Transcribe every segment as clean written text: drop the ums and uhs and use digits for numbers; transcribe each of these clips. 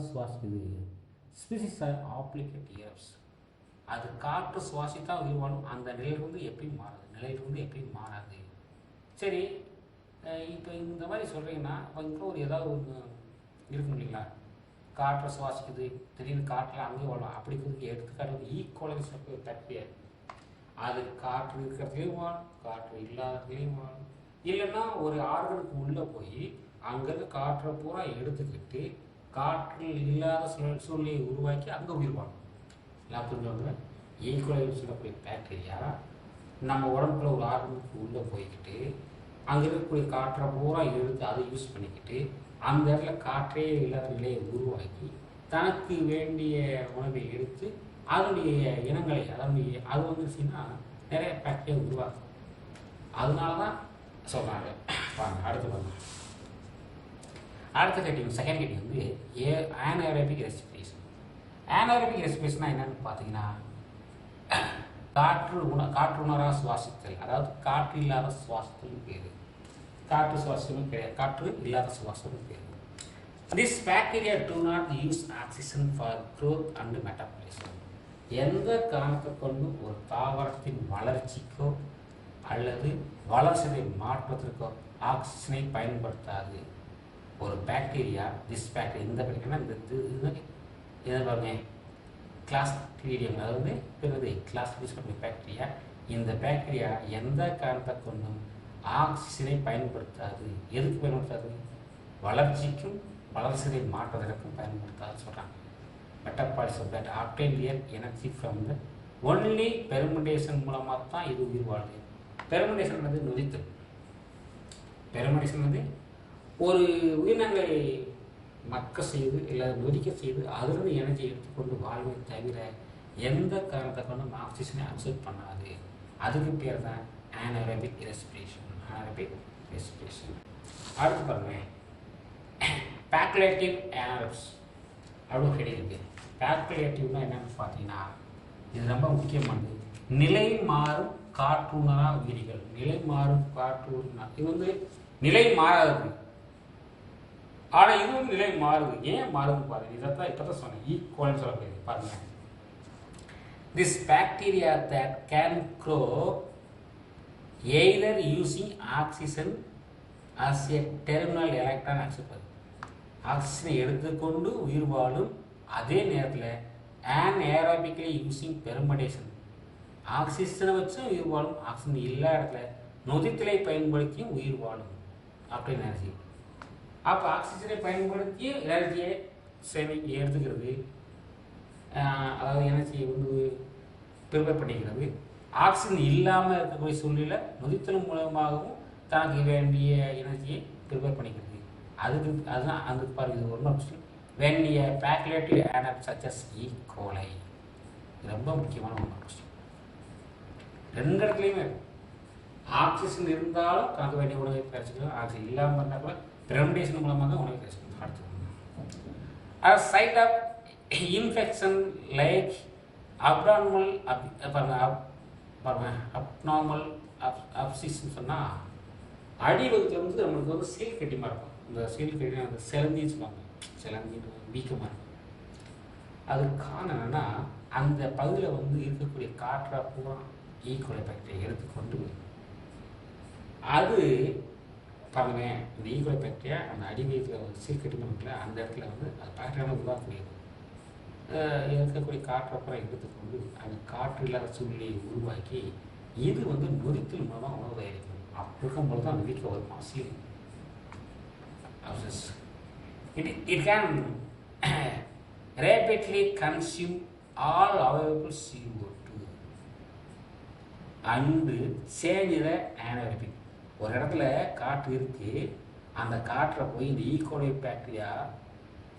சுவாசிக்குது. Species are obligate aerobes. அது காற்று சுவாசித்தா உயிர் வாழும். அந்த நிலையிலிருந்து எப்பயும் மாறாது, நிலையிலிருந்து எப்பயும் மாறாது. சரி, இப்போ இந்த மாதிரி சொல்கிறீங்கன்னா இப்போ ஒரு ஏதாவது ஒன்று இருக்கும் இல்லைங்களா? காற்றை சுவாசிக்குது, திடீர்னு காற்றில் அங்கே வாழும். அப்படி எடுத்துக்காட்டு ஈக்குவலன்ஸ் பாக்டீரியா. அது காற்று இருக்கிறதுலையும் வாழும், காற்று இல்லாததுலேயும் வாழும். இல்லைன்னா ஒரு ஆர்கனுக்கு உள்ளே போய் அங்கேருந்து காற்றை பூரா எடுத்துக்கிட்டு காற்று இல்லாத சூழ்நிலையை உருவாக்கி அங்கே உயிர் வாழும். நான் புரிஞ்சவங்க, ஈக்குவலைன்னு சொல்லக்கூடிய பாக்டீரியா நம்ம உடம்புல ஒரு ஆர்கனுக்கு உள்ளே போய்கிட்டு அங்கே இருக்கக்கூடிய காற்றை பூரா எடுத்து அதை யூஸ் பண்ணிக்கிட்டு அந்த இடத்துல காற்றே இல்லாத நிலையை உருவாக்கி தனக்கு வேண்டிய உணவை எடுத்து அதனுடைய இனங்களை அது வந்துச்சுன்னா நிறைய பாக்டீரியா உருவாக்கும். அதனால தான் சொல்கிறாங்க. பாருங்க, அடுத்து பாருங்க. அடுத்த கேட்டிங், செகண்ட் கேட்டிங் வந்து ஆனேரோபிக் ரெஸ்பிரேஷன். ஆனேரோபிக் ரெஸ்பிரேஷன்னா என்னன்னு பார்த்தீங்கன்னா, காற்று உணராக சுவாசித்தல், அதாவது காற்று இல்லாத சுவாசித்தல் பேர். காற்று சுவாசமும் கிடையாது, காற்று இல்லாத சுவாசமும் பேர். This bacteria do not use oxygen for growth and metabolism. எந்த காரணத்தை கொண்டு ஒரு தாவரத்தின் வளர்ச்சிக்கோ அல்லது வளர்ச்சியை மாற்றத்திற்கோ ஆக்சிஜனை பயன்படுத்தாது. ஒரு பாக்டீரியா, இந்த பாக்டீரியா இதை பாருங்க, கிளாஸ்ட்ரீடியம், அதாவது கிளாஸ்ட்ரீடியம் பாக்டீரியா. இந்த பாக்டீரியா எந்த காரணத்தை கொண்டும் ஆக்சிஜனை பயன்படுத்தாது. எதுக்கு பயன்படுத்தாது? வளர்ச்சிக்கும் வளர்ச்சியை மாற்றுவதற்கும் பயன்படுத்தாது சொல்கிறாங்க. Metabolism that obtain their energy from the only permutation மூலமாக தான் இது உயிர் வாழுது. பெர்மெண்டேஷன் வந்து நொதித்தல். பெர்மெண்டேஷன் வந்து ஒரு உயிரினங்களை மக்க செய்து இல்லை நொதிக்க செய்து அதிலிருந்து எனர்ஜி எடுத்துக்கொண்டு வாழ்வை தவிர எந்த காரணத்தை கொண்டும் ஆக்சிஜனை அப்சர்வ் பண்ணாது. அதுக்கு பேர் தான் ஆனேரோபிக் ரெஸ்பிரேஷன். ஆனேரோபிக் ரெஸ்பிரேஷன். அடுத்து பாருங்க, பேக்குலேட்டிவ் ஏனரோப்ஸ் அப்படின்னு கிடைக்குது. பேக்குலேட்டிவ்னா என்னன்னு பார்த்தீங்கன்னா, இது ரொம்ப முக்கியமானது. நிலை மாறும் காற்றுணரா உயிரிகள். நிலை மாறும் காற்றுணரா, இது வந்து நிலை மாறாது, ஆனால் இது வந்து நிலை மாறுது. ஏன் மாறுதுன்னு பாருங்க. இதைத்தான் இப்போ தான் சொன்னேன், ஈக்குவல்னு சொல்லக்கூடியது. பாருங்க, this bacteria that can grow either using oxygen as a terminal electron acceptor. ஆக்சிஜனை எடுத்துக்கொண்டு உயிர் வாழும். அதே நேரத்தில் anaerobically using fermentation. ஆக்சிஜனை வச்சும் உயிர் வாழும், ஆக்சிஜன் இல்லாத இடத்துல நொதித்தலை பயன்படுத்தியும் உயிர் வாழும் அப்படின்னு எனர்ஜி. அப்போ ஆக்சிஜனை பயன்படுத்தி எனர்ஜியை எடுத்துக்கிறது, அதாவது எனர்ஜியை வந்து ப்ரிப்பேர் பண்ணிக்கிறது. ஆக்சிஜன் இல்லாமல் இருக்கக்கூடிய சூழ்நிலை நொதித்தல் மூலமாகவும் தனக்கு வேண்டிய எனர்ஜியை ப்ரிப்பேர் பண்ணிக்கிறது. அதுதான் அந்த பாருங்க, இது ஒரு question. when a packulated anaerobe such as E. coli. ரொம்ப முக்கியமான ஒரு கொஸ்டின். ரெண்டு இடத்துலையுமே ஆக்சிஜன் இருந்தாலும் தனக்கு வேண்டிய உணவை கிடைச்சிக்கலாம், ஆக்சிஜன் இல்லாமல் இருந்தால் கூட பெர்மெண்டேஷன் மூலமாக உணவை கிடைச்சிக்கலாம். அடுத்து site of infection like abnormal abnormal அப்சிஸ்ன்னு சொன்னால் அடிவகத்தில் வந்து நம்மளுக்கு வந்து சீல் கட்டிமா இருக்கும். இந்த சீல் கட்டி அந்த செலந்தின்னு சொல்லுவாங்க, செலந்தின்னு வீக்கமாக இருக்கும். அதுக்கு காரணம் என்னென்னா, அந்த பகுதியில் வந்து இருக்கக்கூடிய காற்றை பூரா ஈக்குவலை பாக்டீரியா எடுத்துக்கொண்டு அது பாருங்க, இந்த ஈக்குவலை பாக்டீரியா அந்த அடிவயத்தில் வந்து சீல் கட்டிமா இருக்குல்ல, அந்த இடத்துல வந்து அது பாக்டீரியாவை உருவாக்கக்கூடியது. இருக்கக்கூடிய காற்றை அப்புறம் எடுத்துக்கொண்டு அந்த காற்று இல்லாத சூழ்நிலையை உருவாக்கி இது வந்து நொதித்தல் மூலமாக உணவு தயாரிக்கும். அப்படி இருக்கும்போது தான் அந்த வீட்டில் வருமா seal. It can rapidly consume all available CO2 and change the anaerobic. ஒரு இடத்துல காற்று இருக்கு, அந்த காற்றை போய் இந்த ஈகோலை பாக்டீரியா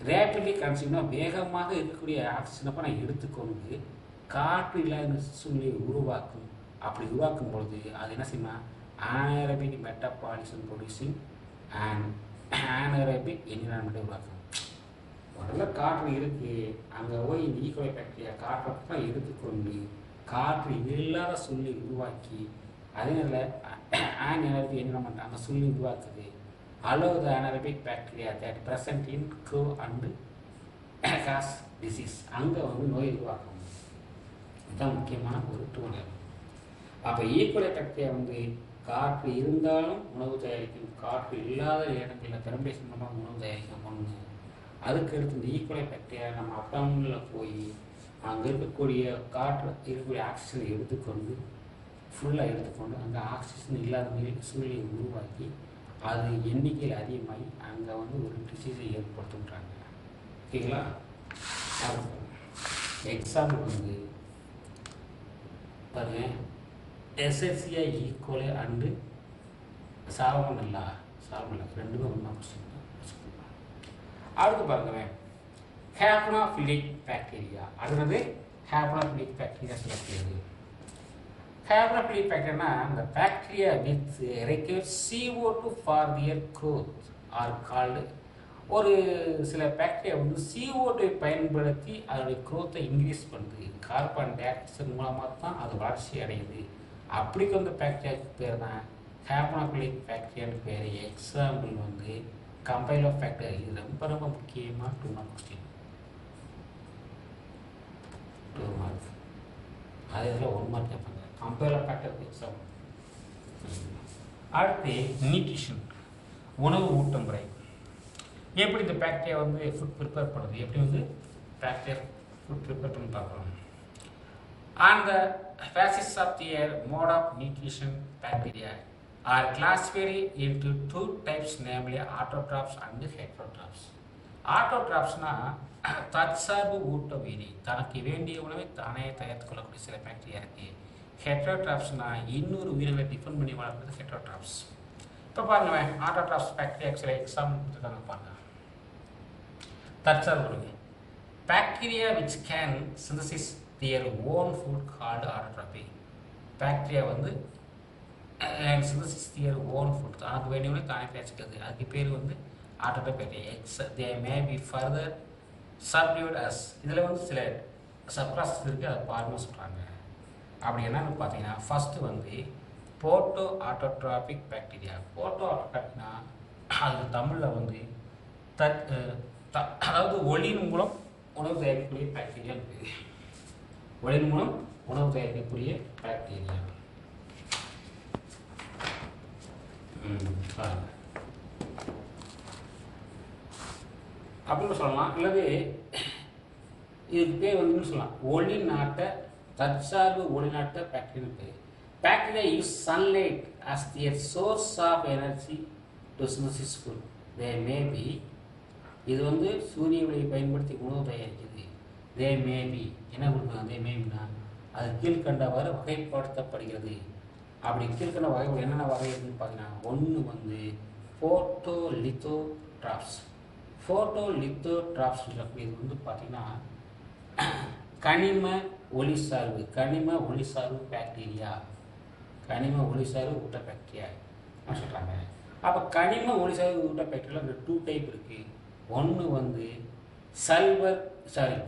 ரேப்பிட்லி கன்சியூம்னா வேகமாக இருக்கக்கூடிய ஆக்சிஜனை நான் எடுத்துக்கொண்டு காற்று இல்லாத சூழ்நிலையை உருவாக்கும். அப்படி உருவாக்கும் பொழுது அது என்ன செய்யுமா, anaerobic metabolism producing and anaerobic environment உருவாக்கும். முதல்ல காற்று இருக்கு, அங்கே போய் இந்த ஈகோலை பாக்டீரியா காற்றை தான் எடுத்துக்கொண்டு காற்று இல்லாத சூழ்நிலை உருவாக்கி அதே நேரத்தில் anaerobic environment அந்த சூழ்நிலை உருவாக்குது. Allow the anaerobic bacteria that present in grow and cos disease, அங்கே வந்து நோய் உருவாக்கும். இதுதான் முக்கியமான ஒரு டூல். அப்போ ஈக்குவலை பாக்டீரியா வந்து காற்று இருந்தாலும் உணவு தயாரிக்கும், காற்று இல்லாத இடங்களில் பெர்மெண்டேஷன் மூலமாக உணவு தயாரிக்கும் ஒன்று. அதுக்கு அடுத்து இந்த ஈக்குவலை பாக்டீரியா நம்ம அப்டாமினில் போய் அங்கே இருக்கக்கூடிய காற்று இருக்கக்கூடிய ஆக்சிஜனை எடுத்துக்கொண்டு ஃபுல்லாக எடுத்துக்கொண்டு அங்கே ஆக்சிஜன் இல்லாத சூழ்நிலையை உருவாக்கி அது எண்ணிக்கையில் அதிகமாகி அங்கே வந்து ஒரு டிசீஸை ஏற்படுத்துன்றாங்க. ஓகேங்களா? எக்ஸாம்பிள் வந்து பாருங்க, எஸ்எஸ்சியா ஈக்குவலே அண்டு சால்மோனெல்லா ரெண்டுமே ஒன்றா கொஸ்டின். அடுத்து பாருங்க, ஹேப்னோஃபிலிக் பாக்டீரியா. அடுத்தது ஹேப்னோஃபிலிக் பாக்டீரியா சொல்லக்கூடியது. ஹேப்னோஃபிலிக் பாக்டீரியானா இந்த bacteria with requires CO2 for their growth are called. ஒரு சில பாக்டீரியா வந்து CO2 பயன்படுத்தி அதோடைய க்ரோத்தை இன்க்ரீஸ் பண்ணுது. கார்பன் டை ஆக்சைடு மூலமாக தான் அது வளர்ச்சி அடையுது. அப்படி வந்து பாக்டீரியாவுக்கு பேர் தான் ஹேப்னோஃபிலிக் பாக்டீரியான்னு பேர். எக்ஸாம்பிள் வந்து கம்பைலோபாக்டர். இது ரொம்ப ரொம்ப முக்கியமாக 2 மார்க் கொஸ்டின், 2 மார்க். அதே இதில் 1 மார்க் கேட்பாங்க கம்பைலோபாக்டருக்கு எக்ஸாம்பிள். அடுத்து நியூட்ரிஷன், உணவு ஊட்டம் முறை. எப்படி இந்த பாக்டீரியா வந்து ஃபுட் ப்ரிப்பேர் பண்ணுது, எப்படி வந்து பாக்டீரியா ஃபுட் ப்ரிப்பேர் பண்ணி பார்க்குறோம். And the phases of their mode of nutrition, bacteria are classified into 2 types, namely autotrophs and heterotrophs. Autotrophsனா தற்சார்பு ஊட்ட வீரி, தனக்கு வேண்டிய உணவை தானே தயாரித்து கொள்ளக்கூடிய சில பாக்டீரியா இருக்கு. ஹெட்ரோட்ராப்ஸ்னா இன்னொரு உயிரினங்களை டிஃபெண்ட் பண்ணி வளர்க்குறது ஹெட்ரோட்ராப்ஸ். இப்போ பாருங்களேன், ஆட்டோட்ராப்ஸ் பாக்டீரியா சில எக்ஸாம்பிள் கொடுத்துருக்காங்க பாருங்க. தற்சார்பு உணவு bacteria which can synthesize their own food called autotrophy. Bacteria வந்து synthesize their own food, தனக்கு வேண்டியவனே தானே தயாரிச்சுக்கிறது, அதுக்கு பேர் வந்து autotrophy. They may be further subdued as, இதில் வந்து சில சப்ராசஸ் இருக்குது, அதை பாருங்க சொல்கிறாங்க. அப்படி என்னன்னு பார்த்தீங்கன்னா, ஃபஸ்ட்டு வந்து போட்டோ ஆட்டோட்ராபிக் பாக்டீரியா. போட்டோ ஆட்டோட்ராபிக்னா அது தமிழில் வந்து அதாவது ஒளியின் மூலம் உணவு தயாரிக்கக்கூடிய பாக்டீரியா இருக்குது. ஒளியின் மூலம் உணவு தயாரிக்கக்கூடிய பாக்டீரியா. அப்படின்னு சொல்லலாம். இல்லது இதுக்கு பேர் வந்து சொல்லலாம் ஒளிநாட்ட தற்சார்பு ஒளிநாட்ட பாக்டீரியா பேர். Bacteria use sunlight as their source of energy to synthesize food. They may be, இது வந்து சூரிய ஒளியை பயன்படுத்தி உணவு தயாரிக்குது. தே மேபி என்ன கொடுக்குறாங்க, தே மேபினா அது கீழ்கண்டவாறு வகைப்படுத்தப்படுகிறது. அப்படி கீழ்கண்ட வகை என்னென்ன வகை இருக்குன்னு பார்த்தீங்கன்னா, ஒன்று வந்து ஃபோட்டோலித்தோட்ராப்ஸ். ஃபோட்டோலித்தோட்ராப்ஸ் சொல்லக்கூடியது வந்து பார்த்தீங்கன்னா கனிம ஒளிசார்பு பாக்டீரியா. கனிம ஒளிசார்பு ஊட்ட பாக்டீரியா சொல்கிறாங்க. அப்போ கனிம ஒளிசார்பு ஊட்ட பாக்டீரியாவில் 2 டைப் இருக்குது. ஒன்று வந்து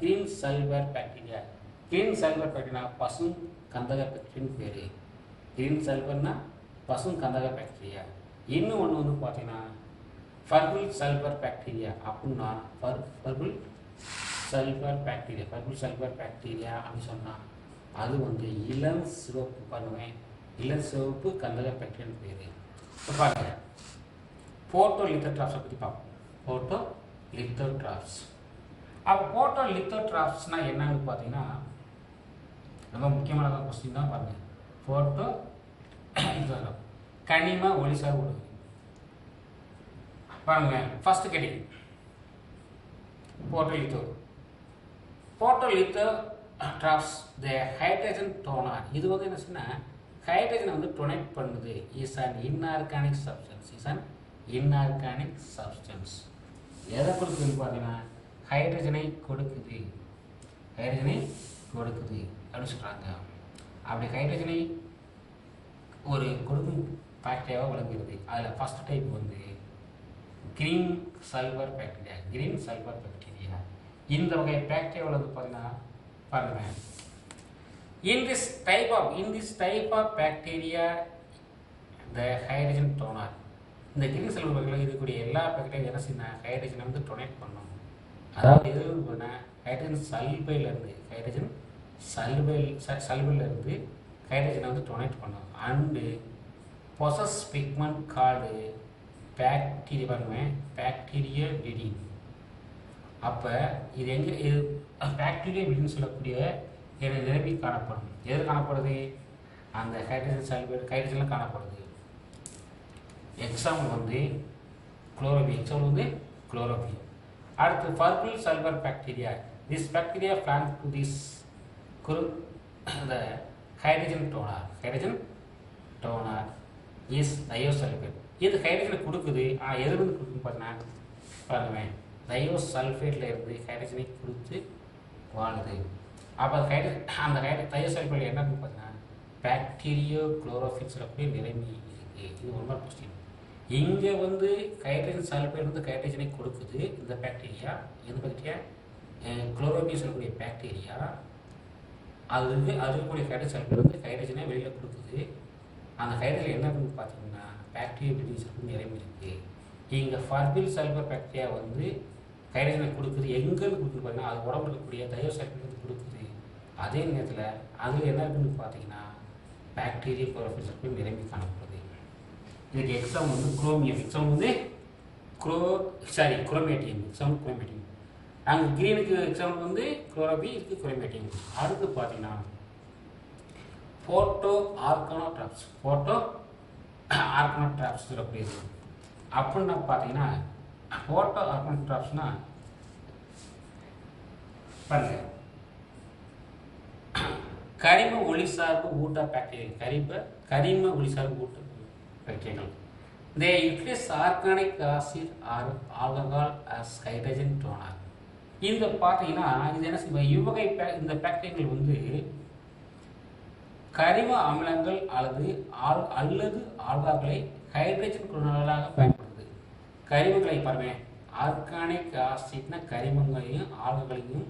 green salwar bacteria. Green salwar bacteria பசும் கந்தக பாக்டீரியான்னு பேர். கிரீன் சல்வர்னா பசும் கந்தக பாக்டீரியா. இன்னும் ஒன்று வந்து பார்த்தீங்கன்னா ஃபர்பிள் சல்வர் பாக்டீரியா. அப்படின்னா ஃபர்பிள் சல்வர் பாக்டீரியா அப்படின்னு சொன்னால் அது வந்து இளம் சிவப்பு பண்ணுவேன், இளம் சிவப்பு கந்தக பாக்டீரியான்னு பேர். இப்போ பாருங்க, போட்டோலித்தோட்ராப்ஸை பற்றி பார்ப்போம். போட்டோலித்தோட்ராப்ஸ். அப்போ போட்டோலித்தோட்ராப்ஸ்னால் என்னன்னு பார்த்தீங்கன்னா ரொம்ப முக்கியமான கொஸ்டின் தான். பாருங்கள், போட்டோ கனிம ஒளிசார் ஊடகம். பாருங்க, first category photolithotrophs the hydrogen donor. இது வந்து என்ன சொன்னால் ஹைட்ரஜனை வந்து டொனேட் பண்ணுது. Is an inorganic substance. எதை கொடுக்குதுன்னு பார்த்தீங்கன்னா ஹைட்ரஜனை கொடுக்குது அப்படின்னு சொல்கிறாங்க. அப்படி ஹைட்ரஜனை ஒரு கொடுக்கும் பாக்டீரியாவாக விளங்குகிறது. அதில் ஃபஸ்ட் டைப் வந்து கிரீன் சல்வர் பாக்டீரியா. இந்த வகை பாக்டீரியாவில் வந்து பார்த்தீங்கன்னா பாருங்கள், in this type of bacteria the hydrogen donor. இந்த கிரீன் சல்வர் பாக்டீரியா இருக்கக்கூடிய எல்லா பாக்டீரியா என்ன செய்யணும், ஹைட்ரஜனை வந்து டொனேட் பண்ணும். அதாவது எதுவும் பண்ணால் ஹைட்ரஜன் சல்பைலேருந்து ஹைட்ரஜனை வந்து டொனேட் பண்ணும். And possess pigment called bacteria விடின். அப்போ இது எங்கே இது பாக்டீரியா விடின்னு சொல்லக்கூடிய நிரம்பி காணப்படும். எது காணப்படுது? அந்த ஹைட்ரஜனில் காணப்படுது. எக்ஸாம்பிள் வந்து குளோரோபி. அடுத்து purple sulphur bacteria. This bacteria plan to this the hydrogen donor is thiosulphate. இது ஹைட்ரஜனை கொடுக்குது. எதுலேருந்து கொடுக்குன்னு பார்த்தீங்கன்னா பாருங்கள், தயோசல்ஃபேட்டில் இருந்து ஹைட்ரஜனை கொடுத்து வாழுது. அப்போ அந்த தயோசல்ஃபேட் என்னன்னு பார்த்தீங்கன்னா பாக்டீரியோ குளோரோஃபில் சொல்லக்கூடிய நிலைமை இருக்குது. இது ரொம்ப கொஸ்டின். இங்கே வந்து ஹைட்ரஜன் சல்ஃபேட் வந்து ஹைட்ரஜனை கொடுக்குது. இந்த பாக்டீரியா குளோரோபி சொல்லக்கூடிய பாக்டீரியா அது இருக்கக்கூடிய ஹைட்ரஜன் சல்ஃபேட் வந்து ஹைட்ரஜனை வெளியில் கொடுக்குது. அந்த ஹைட்ரஜன் என்ன இருக்குன்னு பார்த்தீங்கன்னா பாக்டீரியா சொல்லக்கூடிய நிலைமை இருக்குது. இங்கே பர்பிள் சல்ஃபர் பாக்டீரியா வந்து ஹைட்ரஜனை கொடுக்குது. எங்கேருந்து கொடுக்குது பார்த்தீங்கன்னா அது உடம்புல இருக்கக்கூடிய தயோசல்ஃபேட் வந்து கொடுக்குது. அதே நேரத்தில் அதில் என்ன இருக்குன்னு பார்த்தீங்கன்னா பாக்டீரியா குளோரோஃபில் சொல்லக்கூடிய நிலைமை காணப்படுது. இதுக்கு எக்ஸாம் வந்து குரோமியம். எக்ஸாம் வந்து குரோமேட்டியம். எக்ஸாம் குரோமேட்டியம். அங்கே க்ரீனுக்கு எக்ஸாம்பிள் வந்து குளோரோபி, இதுக்கு குரோமேட்டியம். அடுத்து பார்த்தீங்கன்னா ஃபோட்டோ ஆர்கனோட்ராப்ஸ் சொல்லக்கூடியது. அப்படின்னா பார்த்தீங்கன்னா ஃபோட்டோ ஆர்கனோட்ராப்ஸ்னால் பாருங்க, கரிம ஒளிசார்பு ஊட்ட பாக்டீரியா. கரிம ஒளிசார்பு ஊட்ட பாக்டீரியாக்கள். They utilize organic acid or alcohol as hydrogen donor. இந்த பார்த்தீங்கன்னா இது என்ன செய்யும்? இவ்வகை இந்த பாக்டீரியாக்கள் வந்து கரிம அமிலங்கள் அல்லது ஆல்காக்களை ஹைட்ரஜன் குணங்களாக பயன்படுத்துது. கரிமங்களை பாருங்க, ஆர்கானிக் ஆசிட்னா கரிமங்களையும் ஆல்களையும்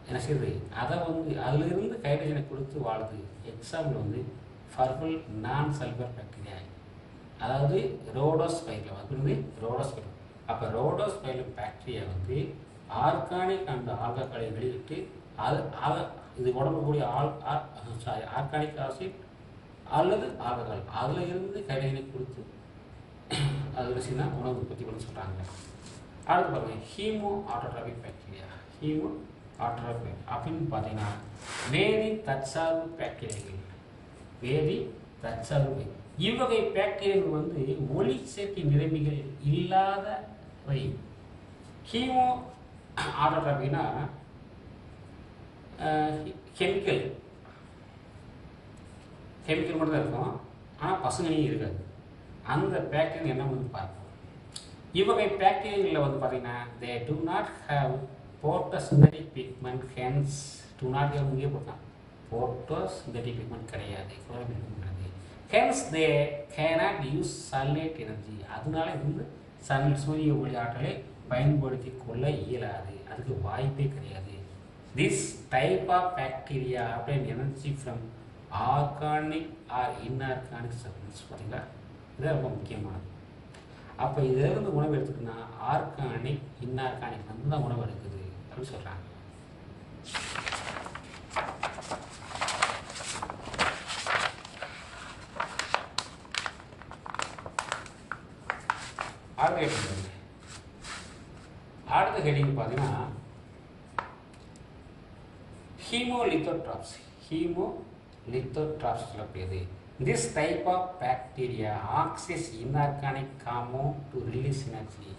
என்ன செய்யுது? அதை வந்து அதிலிருந்து ஹைட்ரஜனை கொடுத்து வாழுது. எக்ஸாம்பிள் வந்து பர்பிள் நான் சல்பர் பாக்டீரியா, அதாவது ரோடோஸ்பைலம். அது வந்து ரோடோஸ்பைலம். அப்போ ரோடோஸ்பைலம் பாக்டீரியா வந்து ஆர்கானிக் அண்ட் ஆல்கஹாலை வெளியிட்டு இது உடம்புக்கூடிய ஆர்கானிக் ஆசிட் அல்லது ஆல்கஹால் அதில் இருந்து ஹைட்ரஜனை கொடுத்து அதில் சின்ன உணவு உற்பத்தி பண்ண சொல்கிறாங்க. அடுத்து பாருங்க, haemo autotrophic bacteria. Haemo autotrophic அப்படின்னு பார்த்தீங்கன்னா வேதி தற்சார்பு பாக்டீரியாக்கள். இவ்வகை பாக்டீரியாக்கள் வந்து ஒளி சேர்க்கை நிலைமைகள் இல்லாதவை. ஹீமோ ஆட்டோட்ராபிக்னா கெமிக்கல் மட்டும் தான் இருக்கும், ஆனால் பசுங்கனியும் இருக்காது. அந்த பாக்டீரியா என்ன வந்து பார்ப்போம். இவ்வகை பாக்டீரியாக்களில் வந்து பார்த்தீங்கன்னா they do not have photosynthetic pigment, hence do not have இங்கே போட்டான் போட்டோசிந்தட்டிக் பிக்மெண்ட் கிடையாது, hence they cannot use sunlight energy. அதனால இது வந்து சூரிய ஒளி ஆற்றலை பயன்படுத்தி கொள்ள இயலாது, அதுக்கு வாய்ப்பே கிடையாது. This type of bacteria obtain energy from organic or inorganic substance. பார்த்தீங்களா, இதுதான் ரொம்ப முக்கியமானது. அப்போ இதிலிருந்து உணவு எடுத்துக்கினா ஆர்கானிக் இன்ஆர்கானிக் வந்து தான் உணவு எடுக்குது அப்படின்னு சொல்கிறாங்க. அடுத்த ஹெட்டிங் பார்த்தீங்கன்னா ஹீமோலித்தோட்ராப்ஸ் சொல்லக்கூடியது. This type of bacteria oxidise inorganic compound to release energy.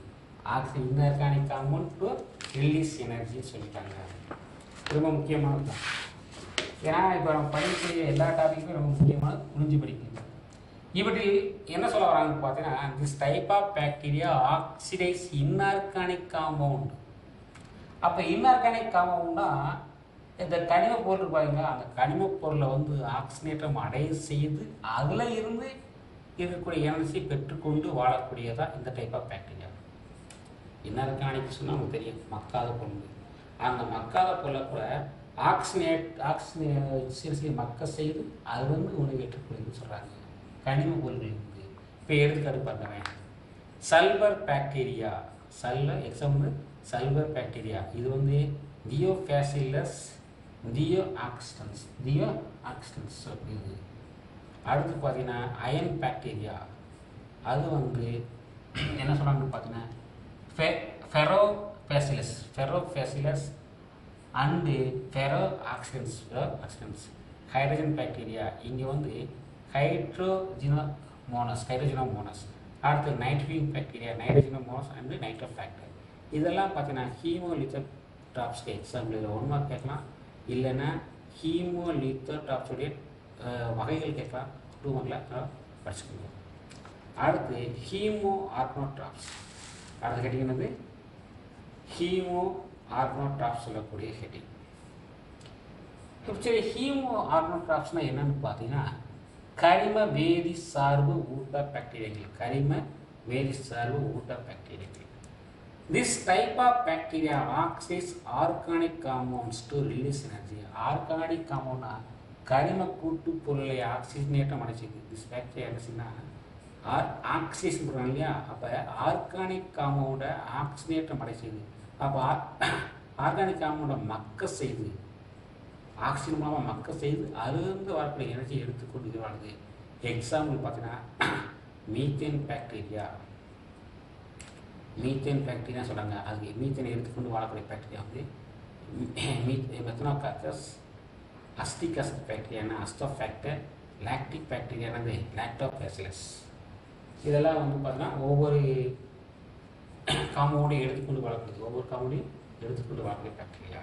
Oxidise inorganic compound to release எனர்ஜின்னு சொல்லிட்டாங்க. ரொம்ப முக்கியமானது தான். ஏன்னா இப்போ நம்ம படிக்கக்கூடிய எல்லா டாப்பிக்குமே ரொம்ப முக்கியமானது, புரிஞ்சு படிக்கணும். இவற்றில் என்ன சொல்ல வராங்கன்னு பார்த்தீங்கன்னா this type of bacteria oxidise inorganic compound. அப்போ இன்ஆர்கானிக் காம்பவுண்ட்னா இந்த கனிம பொருள் பாருங்க, அந்த கனிம பொருளை வந்து ஆக்சிஜனேற்றம் அடைய செய்து அதில் இருந்து இருக்கக்கூடிய எனர்ஜி பெற்றுக்கொண்டு வாழக்கூடியதான் இந்த டைப் ஆஃப் பாக்டீரியா. இன்ஆர்கானிக் சொன்னால் நமக்கு தெரியும், மக்காத பொருள். அந்த மக்காத பொருளை கூட ஆக்சிஜன் மக்க செய்து அது வந்து உணவு ஏற்றுக்கொள்ளுன்னு சொல்கிறாங்க கனிம பொருள்கள் இருந்து. இப்போ எடுத்துக்காட்டு பாருங்க, sulphur bacteria example salwar bacteria. இது வந்து தியோஃபேசிலஸ் தியோஆக்ஸ்டன்ஸ் இது. அடுத்து பார்த்தீங்கன்னா அயன் பாக்டீரியா. அது வந்து என்ன சொல்கிறாங்கன்னு பார்த்தீங்கன்னா ஃபெரோஃபேசிலஸ் அண்டு ஃபெரோஆக்சிடன்ஸ். ஹைட்ரஜன் பாக்டீரியா இங்கே வந்து ஹைட்ரோஜினோமோனஸ். அடுத்து நைட்ரஜன் பாக்டீரியா, நைட்ரஜினோமோனஸ் அண்டு நைட்ரோஃபேக்டர். இதெல்லாம் பார்த்தீங்கன்னா ஹீமோலித்தோட்ராப்ஸ்க்கு எக்ஸாம்பிள். இதில் 1 மார்க் கேட்கலாம், இல்லைன்னா ஹீமோலித்தோட்ராப்ஸுடைய வகைகள் கேட்கலாம், 2 மார்க்கில் படிச்சுக்கணும். அடுத்து ஹீமோ ஆர்கனோட்ராப்ஸ். அடுத்த ஹெட்டிங் என்னது? ஹீமோ ஆர்கனோட்ராப்ஸ் சொல்லக்கூடிய ஹெட்டிங். சரி, ஹீமோ ஆர்கனோட்ராப்ஸ்னால் என்னன்னு பார்த்தீங்கன்னா கரிம வேதி சார்பு ஊட்ட பாக்டீரியாக்கள். This type of bacteria oxides organic compounds to release energy. Organic compound கரிம கூட்டு பொருளை ஆக்சிஜனேற்றம் அடைச்சிது. திஸ் பாக்டீரியா என்ன ஆக்சிஜன் பண்ணுறாங்க இல்லையா? அப்போ ஆர்கானிக் காம்பவுண்டை ஆக்சிஜனேற்றம் அடைச்சிது. அப்போ ஆர்கானிக் காம்பவுண்டை மக்க செய்து, ஆக்சிஜன் மூலமாக மக்க செய்து அதுலேருந்து வரக்கூடிய எனர்ஜி எடுத்துக்கொண்டு இது வாழ்து. எக்ஸாம்பிள் பார்த்தீங்கன்னா மீத்தேன் பாக்டீரியா சொல்கிறாங்க. அதுக்கு மீத்தேனை எடுத்துக்கொண்டு வாழக்கூடிய பாக்டீரியா வந்து மெத்தனோகாக்கஸ், அஸ்டிக் ஆசிட் பாக்டீரியானா அஸ்டோஃபேக்டர், லாக்டிக் பாக்டீரியானது லாக்டோபேசிலஸ். இதெல்லாம் வந்து பார்த்தீங்கன்னா ஒவ்வொரு காம்பவுண்டையும் எடுத்துக்கொண்டு வாழக்கூடியது, பாக்டீரியா.